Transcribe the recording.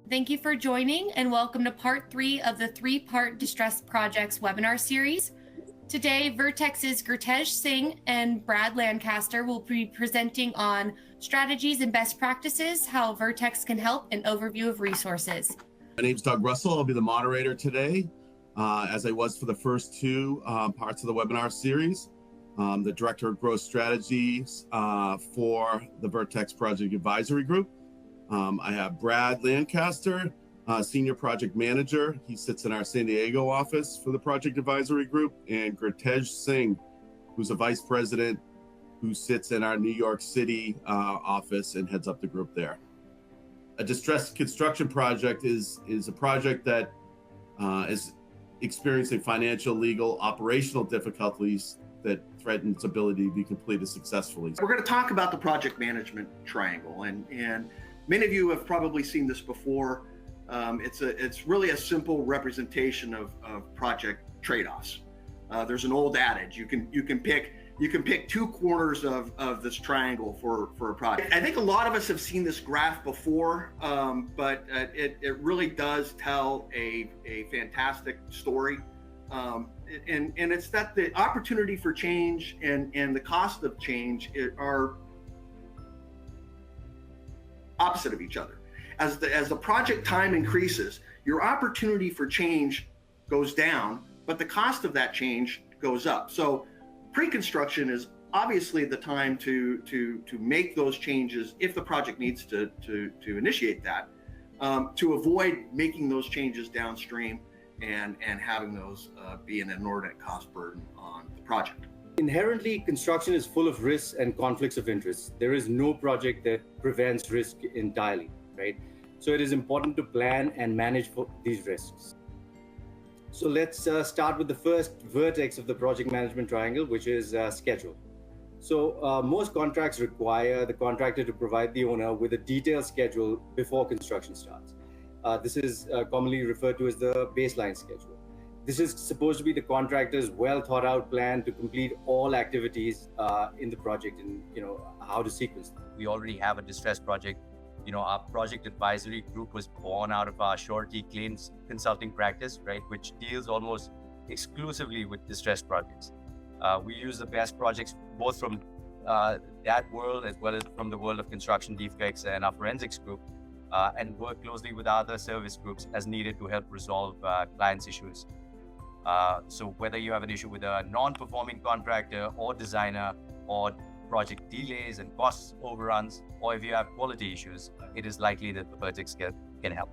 Thank you for joining and welcome to part 3 of the 3-part Distress Projects webinar series. Today, Vertex's Gurtej Singh and Brad Lancaster will be presenting on strategies and best practices, how Vertex can help, and overview of resources. My name's Doug Russell. I'll be the moderator today, as I was for the first 2 parts of the webinar series. The Director of Growth Strategies for the Vertex Project Advisory Group. I have Brad Lancaster, Senior Project Manager. He sits in our San Diego office for the Project Advisory Group, and Gurtej Singh, who's a Vice President who sits in our New York City office and heads up the group there. A distressed construction project is a project that is experiencing financial, legal, operational difficulties that threaten its ability to be completed successfully. We're going to talk about the project management triangle, and many of you have probably seen this before. It's really a simple representation of project trade-offs. There's an old adage: you can pick 2 corners of this triangle for a project. I think a lot of us have seen this graph before, but it really does tell a fantastic story. And it's that the opportunity for change and the cost of change are opposite of each other. As the project time increases, your opportunity for change goes down, but the cost of that change goes up. So pre-construction is obviously the time to make those changes if the project needs to initiate that, to avoid making those changes downstream and having those be an inordinate cost burden on the project. Inherently, construction is full of risks and conflicts of interest. There is no project that prevents risk entirely, right? So it is important to plan and manage for these risks. So let's start with the first vertex of the project management triangle, which is schedule. So most contracts require the contractor to provide the owner with a detailed schedule before construction starts. This is commonly referred to as the baseline schedule. This is supposed to be the contractor's well thought out plan to complete all activities in the project and how to sequence them. We already have a distress project. Our project advisory group was born out of our surety claims consulting practice, right, which deals almost exclusively with distress projects. We use the best projects both from that world as well as from the world of construction defects and our forensics group, and work closely with other service groups as needed to help resolve clients' issues. So whether you have an issue with a non-performing contractor or designer, or project delays and cost overruns, or if you have quality issues, it is likely that the Vertex can help.